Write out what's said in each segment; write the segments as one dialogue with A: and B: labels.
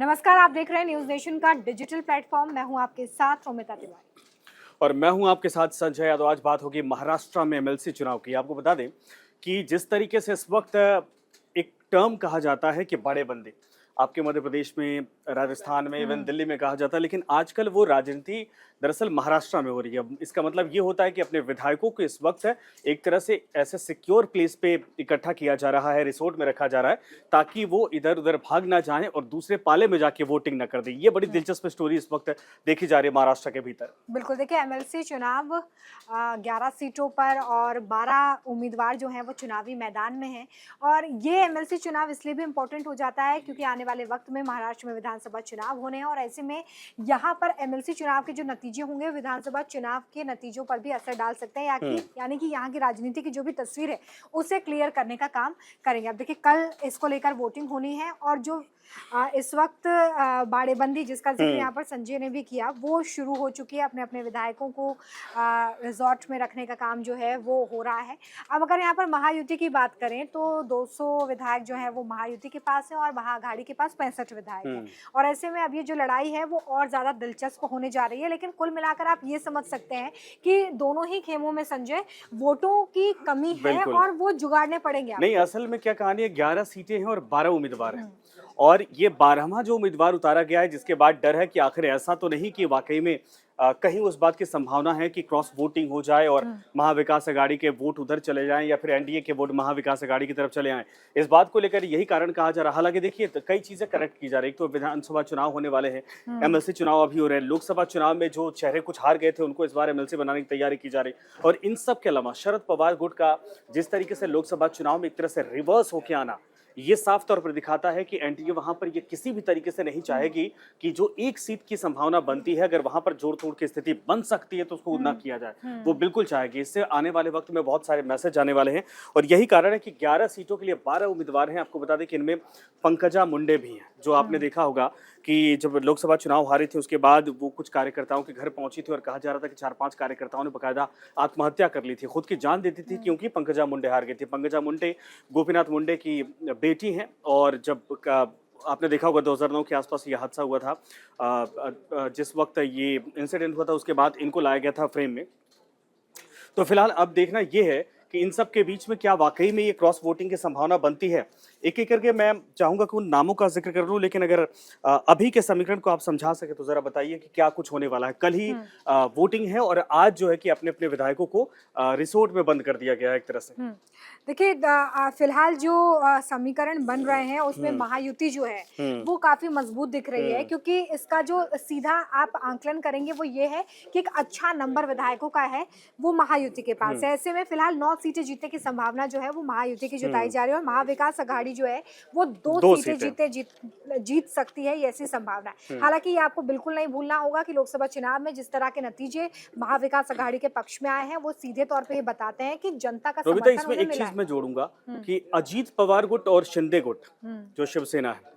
A: नमस्कार, आप देख रहे हैं न्यूज नेशन का डिजिटल प्लेटफॉर्म। मैं हूं आपके साथ रोमिता तिवारी
B: और मैं हूं आपके साथ संजय यादव। आज बात होगी महाराष्ट्र में एमएलसी चुनाव की। आपको बता दें कि जिस तरीके से इस वक्त एक टर्म कहा जाता है कि बड़े बंदे, आपके मध्य प्रदेश में, राजस्थान में, इवन दिल्ली में कहा जाता है, लेकिन आजकल वो राजनीति दरअसल महाराष्ट्र में हो रही है। इसका मतलब ये होता है कि अपने विधायकों को इस वक्त एक तरह से ऐसे सिक्योर प्लेस पे इकट्ठा किया जा रहा है, रिसोर्ट में रखा जा रहा है, ताकि वो इधर उधर भाग ना जाएं और दूसरे पाले में जाके वोटिंग ना कर दें। ये बड़ी दिलचस्प स्टोरी इस वक्त देखी जा रही है महाराष्ट्र के भीतर।
A: बिल्कुल, देखिए एमएलसी चुनाव 11 सीटों पर और 12 उम्मीदवार जो हैं वो चुनावी मैदान में हैं। और ये एमएलसी चुनाव इसलिए भी इम्पोर्टेंट हो जाता है क्योंकि आने वाले वक्त में महाराष्ट्र में विधानसभा चुनाव होने हैं और ऐसे में यहाँ पर एमएलसी चुनाव के जो नतीजे होंगे विधानसभा चुनाव के नतीजों पर भी असर डाल सकते हैं, यानी कि यहाँ की राजनीति की जो भी तस्वीर है उसे क्लियर करने का काम करेंगे। अब देखिए, कल इसको लेकर वोटिंग होनी है और जो इस वक्त बाड़ेबंदी जिसका जिक्र यहाँ पर संजय ने भी किया वो शुरू हो चुकी है। अपने अपने विधायकों को रिजॉर्ट में रखने का काम जो है वो हो रहा है। अब अगर यहाँ पर महायुति की बात करें तो 200 विधायक जो है वो महायुति के पास है और महाअघाड़ी के पास 65 विधायक हैं। और ऐसे में अब ये जो लड़ाई है वो और ज़्यादा दिलचस्प होने जा रही है। लेकिन कुल मिलाकर आप ये समझ सकते हैं कि दोनों ही खेमों में संजय वोटों की कमी है और वो जुगाड़ने पड़ेंगे।
B: नहीं, असल में क्या कहानी है, 11 सीटें हैं और 12 उम्मीदवार हैं और ये 12वां जो उम्मीदवार उतारा गया है, जिसके बाद डर है कि आखिर ऐसा तो नहीं कि वाकई में कहीं उस बात की संभावना है कि क्रॉस वोटिंग हो जाए और महाविकास अघाड़ी के वोट उधर चले जाएं या फिर एनडीए के वोट महाविकास अघाड़ी की तरफ चले आएं। इस बात को लेकर यही कारण कहा जा रहा है। हालांकि देखिए, कई चीजें करेक्ट की जा रही है। तो विधानसभा चुनाव होने वाले हैं, एमएलसी चुनाव अभी हो रहे हैं, लोकसभा चुनाव में जो चेहरे कुछ हार गए थे उनको इस बार एमएलसी बनाने की तैयारी की जा रही है। और इन सब के अलावा शरद पवार गुट का जिस तरीके से लोकसभा चुनाव में एक तरह से रिवर्स होके आना, ये साफ तौर पर दिखाता है कि एनडीए वहां पर ये किसी भी तरीके से नहीं चाहेगी कि जो एक सीट की संभावना बनती है, अगर वहां पर जोड़ तोड़ की स्थिति बन सकती है तो उसको ना किया जाए। वो बिल्कुल चाहेगी। इससे आने वाले वक्त में बहुत सारे मैसेज आने वाले हैं और यही कारण है कि 11 सीटों के लिए 12 उम्मीदवार हैं। आपको बता दें कि इनमें पंकजा मुंडे भी हैं, जो आपने देखा होगा कि जब लोकसभा चुनाव हारे थे उसके बाद वो कुछ कार्यकर्ताओं के घर पहुंची थी और कहा जा रहा था कि 4-5 कार्यकर्ताओं ने बकायदा आत्महत्या कर ली थी, खुद की जान देती थी, क्योंकि पंकजा मुंडे हार गई थी। पंकजा मुंडे गोपीनाथ मुंडे की बेटी हैं और जब आपने देखा होगा 2009 के आसपास ये हादसा हुआ था, जिस वक्त ये इंसिडेंट हुआ था उसके बाद इनको लाया गया था फ्रेम में। तो फिलहाल अब देखना ये है कि इन सब के बीच में क्या वाकई में ये क्रॉस वोटिंग की संभावना बनती है। एक एक करके मैं चाहूंगा कि उन नामों का जिक्र कर लूं, लेकिन अगर अभी के समीकरण को आप समझा सके तो जरा बताइए कि क्या कुछ होने वाला है। कल ही वोटिंग है और आज जो है कि अपने अपने विधायकों को रिसोर्ट में बंद कर दिया गया है एक तरह से।
A: देखिए, फिलहाल जो समीकरण बन रहे हैं उसमें महायुति जो है वो काफी मजबूत दिख रही है, क्योंकि इसका जो सीधा आप आंकलन करेंगे वो ये है कि एक अच्छा नंबर विधायकों का है वो महायुति के पास है। ऐसे में फिलहाल 9 सीटें जीतने की संभावना जो है वो महायुति की जताई जा रही है और महाविकास अघाड़ी जो है वो 2 सीटें जीत सकती है, ये ऐसी संभावना है। हालांकि ये आपको बिल्कुल नहीं भूलना होगा कि लोकसभा चुनाव में जिस तरह के नतीजे महाविकास अघाड़ी के पक्ष में आए हैं वो सीधे तौर पर ये बताते हैं कि जनता का समर्थन उन्हें मिला है।
B: मैं जोड़ूंगा कि अजीत पवार गुट और शिंदे गुट जो शिवसेना है,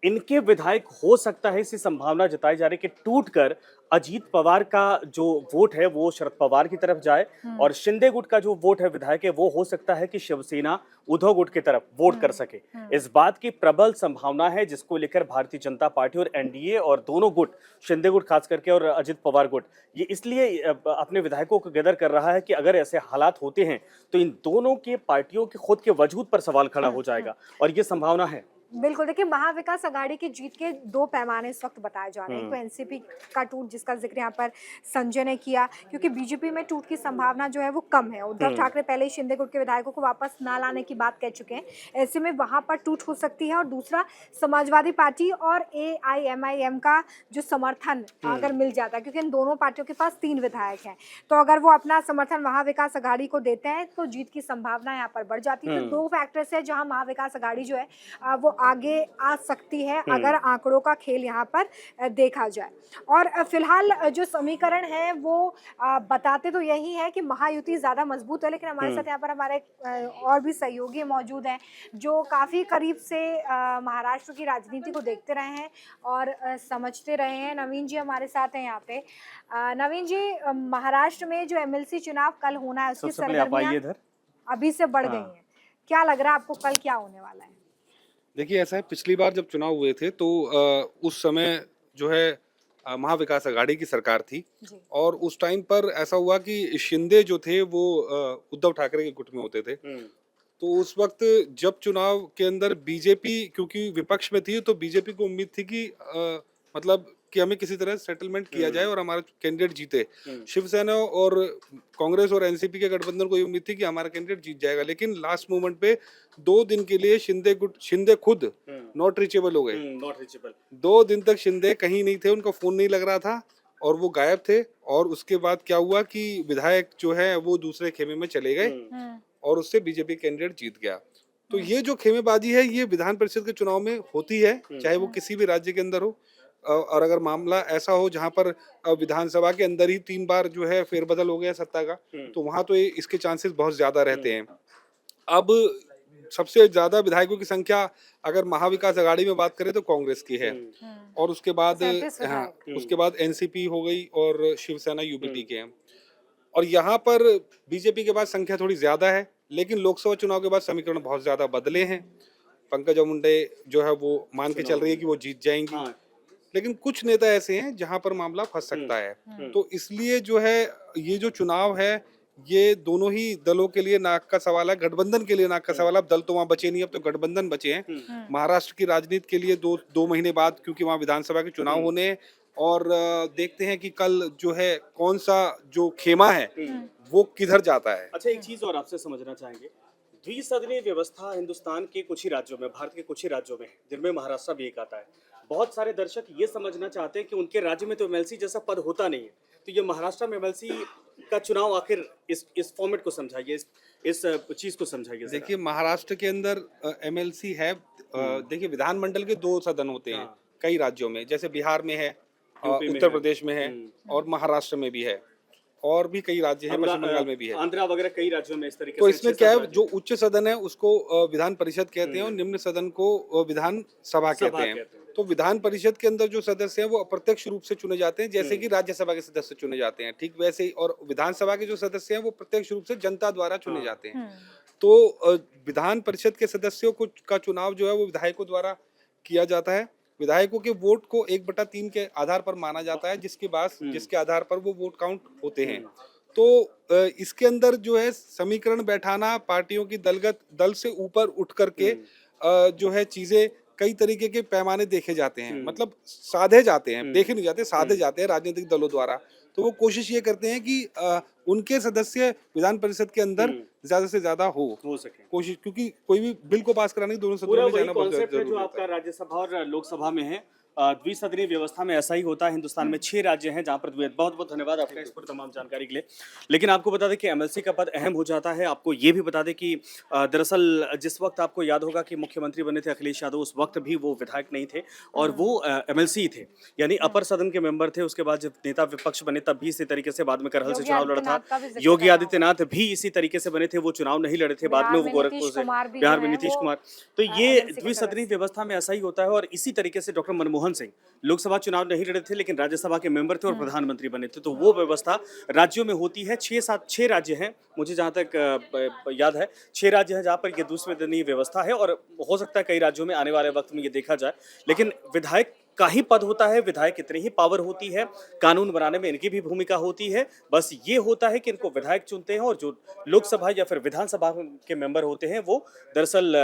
B: इनके विधायक हो सकता है, इसी संभावना जताई जा रही है कि टूटकर अजीत पवार का जो वोट है वो शरद पवार की तरफ जाए और शिंदे गुट का जो वोट है विधायक है वो हो सकता है कि शिवसेना उद्धव गुट की तरफ वोट कर सके। इस बात की प्रबल संभावना है, जिसको लेकर भारतीय जनता पार्टी और एनडीए और दोनों गुट, शिंदे गुट खास करके और अजीत पवार गुट, ये इसलिए अपने विधायकों को गदर कर रहा है कि अगर ऐसे हालात होते हैं तो इन दोनों के पार्टियों के खुद के वजूद पर सवाल खड़ा हो जाएगा और ये संभावना है।
A: बिल्कुल, देखिए महाविकास अघाड़ी की जीत के 2 पैमाने इस वक्त बताए जा रहे हैं। तो एनसीपी का टूट जिसका जिक्र यहाँ पर संजय ने किया, क्योंकि बीजेपी में टूट की संभावना जो है वो कम है। उद्धव ठाकरे पहले ही शिंदे गुट के विधायकों को वापस ना लाने की बात कह चुके हैं, ऐसे में वहां पर टूट हो सकती है। और दूसरा, समाजवादी पार्टी और AIMIM का जो समर्थन अगर मिल जाता है, क्योंकि इन दोनों पार्टियों के पास 3 विधायक हैं, तो अगर वो अपना समर्थन महाविकास अघाड़ी को देते हैं तो जीत की संभावना यहाँ पर बढ़ जाती है। तो 2 फैक्टर्स है जहाँ महाविकास अघाड़ी जो है वो आगे आ सकती है अगर आंकड़ों का खेल यहाँ पर देखा जाए। और फिलहाल जो समीकरण है वो बताते तो यही है कि महायुति ज़्यादा मजबूत है, लेकिन हमारे साथ यहाँ पर हमारे और भी सहयोगी मौजूद हैं जो काफ़ी करीब से महाराष्ट्र की राजनीति को देखते रहे हैं और समझते रहे हैं। नवीन जी हमारे साथ हैं यहाँ पे। नवीन जी, महाराष्ट्र में जो एमएलसी चुनाव कल होना है उसकी सरगर्मियां अभी से बढ़ गई हैं। क्या लग रहा है आपको, कल क्या होने वाला है?
C: देखिए ऐसा है, पिछली बार जब चुनाव हुए थे तो उस समय जो है महाविकास आघाड़ी की सरकार थी
A: जी।
C: और उस टाइम पर ऐसा हुआ कि शिंदे जो थे वो उद्धव ठाकरे के गुट में होते थे। तो उस वक्त जब चुनाव के अंदर बीजेपी क्योंकि विपक्ष में थी तो बीजेपी को उम्मीद थी कि मतलब कि हमें किसी तरह सेटलमेंट किया जाए और हमारा कैंडिडेट जीते। शिवसेना और कांग्रेस और एनसीपी के गठबंधन को ये उम्मीद थी कि हमारा कैंडिडेट जीत जाएगा, लेकिन लास्ट मोमेंट पे 2 दिन के लिए शिंदे खुद नॉट रीचेबल हो गए।
B: Not reachable.
C: 2 दिन तक शिंदे कहीं नहीं थे, उनका फोन नहीं लग रहा था और वो गायब थे। और उसके बाद क्या हुआ कि विधायक जो है वो दूसरे खेमे में चले गए और उससे बीजेपी कैंडिडेट जीत गया। तो ये जो खेमेबाजी है ये विधान परिषद के चुनाव में होती है, चाहे वो किसी भी राज्य के अंदर हो। और अगर मामला ऐसा हो जहां पर विधानसभा के अंदर ही 3 बार जो है फेरबदल हो गया सत्ता का, तो वहां तो इसके चांसेस बहुत ज्यादा रहते हैं। अब सबसे ज्यादा विधायकों की संख्या अगर महाविकास आघाड़ी में बात करें तो कांग्रेस की है और उसके बाद
A: 37
C: हाँ,
A: विधायक।
C: उसके बाद एनसीपी हो गई और शिवसेना यूबीटी के हैं। और यहाँ पर बीजेपी के पास संख्या थोड़ी ज्यादा है, लेकिन लोकसभा चुनाव के बाद समीकरण बहुत ज्यादा बदले हैं। पंकजा मुंडे जो है वो मान के चल रही है कि वो जीत जाएंगी।
B: हाँ।
C: लेकिन कुछ नेता ऐसे हैं जहां पर मामला फंस सकता है। तो इसलिए जो है ये जो चुनाव है ये दोनों ही दलों के लिए नाक का सवाल है, गठबंधन के लिए नाक का सवाल है। अब दल तो वहां बचे नहीं, अब तो गठबंधन बचे हैं। महाराष्ट्र की राजनीति के लिए दो महीने बाद, क्योंकि वहां विधानसभा के चुनाव होने हैं और देखते हैं कि कल जो है कौन सा जो खेमा है वो किधर जाता है।
B: अच्छा, एक चीज और आपसे समझना चाहेंगे। द्विसदनीय व्यवस्था हिंदुस्तान के कुछ ही राज्यों में, भारत के कुछ ही राज्यों में है, जिनमें महाराष्ट्र भी एक आता है। बहुत सारे दर्शक ये समझना चाहते हैं कि उनके राज्य में तो एमएलसी जैसा पद होता नहीं है, तो ये महाराष्ट्र में एमएलसी का चुनाव आखिर इस फॉर्मेट को समझाइए, इस चीज को समझाइए जरा।
C: देखिए महाराष्ट्र के अंदर एमएलसी है। देखिए विधानमंडल के 2 सदन होते हैं
B: हाँ।
C: कई राज्यों में, जैसे बिहार में है,
B: यूपी में
C: उत्तर
B: है।
C: प्रदेश में है और महाराष्ट्र में भी है और भी कई राज्य हैं, पश्चिम बंगाल में भी है।
B: आंध्रा वगैरह कई राज्यों में इस तरीके
C: तो
B: से
C: इसमें
B: 6-7
C: क्या है,
B: राज्य
C: जो उच्च सदन है उसको विधान परिषद कहते हैं और निम्न सदन को विधान सभा कहते
B: सभा
C: हैं।
B: कहते हैं।
C: तो विधान परिषद के अंदर जो सदस्य हैं वो अप्रत्यक्ष रूप से चुने जाते हैं, जैसे कि राज्यसभा के सदस्य चुने जाते हैं, ठीक वैसे ही। और विधानसभा के जो सदस्य हैं वो प्रत्यक्ष रूप से जनता द्वारा चुने जाते हैं। तो विधान परिषद के सदस्यों को का चुनाव जो है वो विधायकों द्वारा किया जाता है। विधायकों के वोट को 1/3 के आधार पर माना जाता है, जिसके आधार पर वो वोट काउंट होते हैं। तो इसके अंदर जो है समीकरण बैठाना, पार्टियों की दल से ऊपर उठ करके जो है चीजें कई तरीके के पैमाने देखे जाते हैं, मतलब साधे जाते हैं, देखे नहीं जाते, साधे जाते हैं राजनीतिक दलों द्वारा। तो वो कोशिश ये करते हैं कि उनके सदस्य विधान परिषद के अंदर ज्यादा से ज्यादा हो
B: सके
C: कोशिश, क्योंकि कोई भी बिल को पास कराने के दोनों
B: पूरा
C: सदनों में
B: वही
C: जाना बहुत
B: कॉन्सेप्ट है
C: जरूरी
B: जो
C: होता
B: आपका
C: है।
B: राज्यसभा और लोकसभा में है। द्विसदनीय व्यवस्था में ऐसा ही होता है। हिंदुस्तान में 6 राज्य हैं जहां पर बहुत बहुत धन्यवाद आपका इस पर तमाम जानकारी के लिए। लेकिन आपको बता दें कि एमएलसी का पद अहम हो जाता है। आपको ये भी बता दें कि दरअसल जिस वक्त आपको याद होगा कि मुख्यमंत्री बने थे अखिलेश यादव, उस वक्त भी वो विधायक नहीं थे और वो एमएलसी थे, यानी अपर सदन के मेंबर थे। उसके बाद जब नेता विपक्ष बने तब भी इसी तरीके से बाद में करहल से
A: योगी
B: चुनाव लड़ा था।
A: आदित्यनाथ का भी जिक्र
B: योगी
A: करना
B: आदित्यनाथ भी इसी तरीके से बने थे, वो चुनाव नहीं लड़े थे, बाद में वो
A: बिहार में
B: गोरखपुर
A: नीतीश
B: से,
A: कुमार भी जो
B: बिहार में
A: है
B: नीतीश
A: वो
B: कुमार। तो ये
A: एमएलसी के
B: द्विसदनीय
A: सदस्य।
B: व्यवस्था में ऐसा ही होता है। और इसी तरीके से डॉक्टर मनमोहन सिंह लोकसभा चुनाव नहीं लड़े थे, लेकिन राज्यसभा के मेंबर थे और प्रधानमंत्री बने थे। तो वो व्यवस्था राज्यों में होती है। 6 राज्य हैं, मुझे जहां तक याद है 6 राज्य हैं जहां पर ये द्विसदनीय व्यवस्था है। और हो सकता है कई राज्यों में आने वाले वक्त में ये देखा जाए, लेकिन विधायक का ही पद होता है, विधायक इतनी ही पावर होती है, कानून बनाने में इनकी भी भूमिका होती है। बस ये होता है कि इनको विधायक चुनते हैं और जो लोकसभा या फिर विधानसभा के मेंबर होते हैं वो दरअसल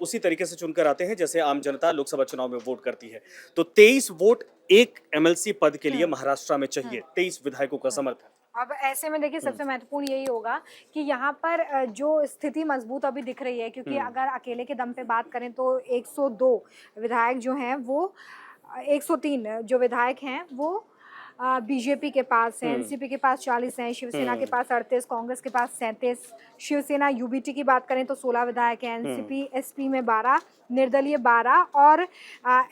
B: उसी तरीके से चुनकर आते हैं जैसे आम जनता लोकसभा चुनाव में वोट करती है। तो 23 वोट एक एमएलसी पद के लिए महाराष्ट्र में चाहिए, 23 विधायकों का समर्थन।
A: अब ऐसे में देखिए सबसे महत्वपूर्ण यही होगा कि यहाँ पर जो स्थिति मजबूत अभी दिख रही है, क्योंकि अगर अकेले के दम पे बात करें तो 102 विधायक जो हैं वो 103 जो विधायक हैं वो बीजेपी के पास है, एनसीपी के पास 40 हैं, शिवसेना के पास 38, कांग्रेस के पास 37। शिवसेना यूबीटी की बात करें तो 16 विधायक हैं, एनसीपी एसपी में 12, निर्दलीय 12 और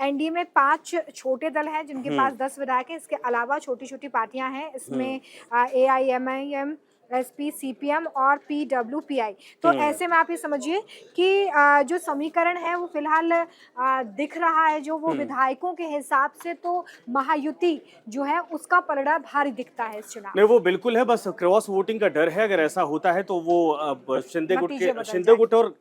A: एनडीए में 5 छोटे दल हैं जिनके पास 10 विधायक हैं। इसके अलावा छोटी छोटी पार्टियां हैं, इसमें एआईएमआईएम एसपी, सीपीएम और पीडब्ल्यूपीआई। तो ऐसे में आप ये समझिए कि जो समीकरण है वो फिलहाल दिख रहा है जो वो विधायकों के हिसाब से, तो महायुति जो है उसका पलड़ा भारी दिखता है इस चुनाव
B: नहीं, वो बिल्कुल है, बस क्रॉस वोटिंग का डर है। अगर ऐसा होता है तो वो शिंदे
A: नतीजे बदल
B: गुट और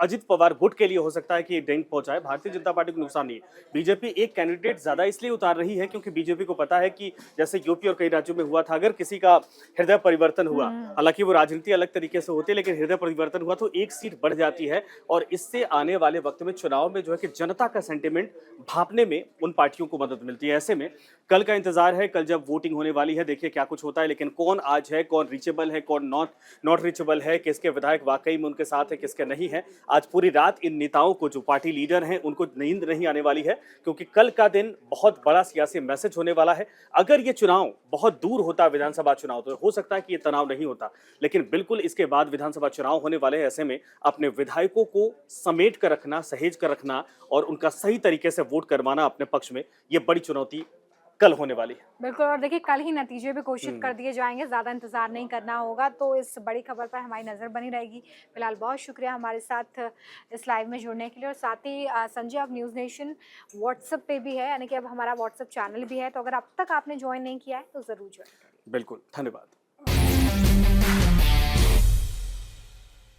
B: अजित पवार गुट के लिए हो सकता है कि ये डेंट पहुंचाए, भारतीय जनता पार्टी को नुकसान नहीं है। बीजेपी एक कैंडिडेट ज्यादा इसलिए उतार रही है क्योंकि बीजेपी को पता है कि जैसे यूपी और कई राज्यों में हुआ था, अगर किसी का हृदय परिवर्तन हुआ, हालांकि वो राजनीति अलग तरीके से होती है, लेकिन हृदय परिवर्तन हुआ तो एक सीट बढ़ जाती है और इससे आने वाले वक्त में चुनाव में जो है कि जनता का सेंटिमेंट भापने में उन पार्टियों को मदद मिलती है। ऐसे में कल का इंतजार है, कल जब वोटिंग होने वाली है, देखिए क्या कुछ होता है। लेकिन कौन आज है, कौन रीचेबल है, कौन नॉट रीचेबल है, किसके विधायक वाकई में उनके साथ है, किसके नहीं है, आज पूरी रात इन नेताओं को, जो पार्टी लीडर हैं, उनको नींद नहीं आने वाली है, क्योंकि कल का दिन बहुत बड़ा सियासी मैसेज होने वाला है। अगर ये चुनाव बहुत दूर होता, विधानसभा चुनाव, तो हो सकता है कि ये तनाव नहीं होता, लेकिन बिल्कुल इसके बाद विधानसभा चुनाव होने वाले हैं। ऐसे में अपने विधायकों को समेट कर रखना, सहेज कर रखना और उनका सही तरीके से वोट करवाना अपने पक्ष में, ये बड़ी चुनौती कल होने वाली है।
A: बिल्कुल, और देखिए कल ही नतीजे भी घोषित कर दिए जाएंगे, ज़्यादा इंतजार नहीं करना होगा। तो इस बड़ी खबर पर हमारी नज़र बनी रहेगी। फिलहाल बहुत शुक्रिया हमारे साथ इस लाइव में जुड़ने के लिए। और साथ ही संजय, अब न्यूज़ नेशन व्हाट्सएप पे भी है, यानी कि अब हमारा व्हाट्सएप चैनल भी है, तो अगर अब तक आपने ज्वाइन नहीं किया है तो ज़रूर ज्वाइन करें।
B: बिल्कुल, धन्यवाद।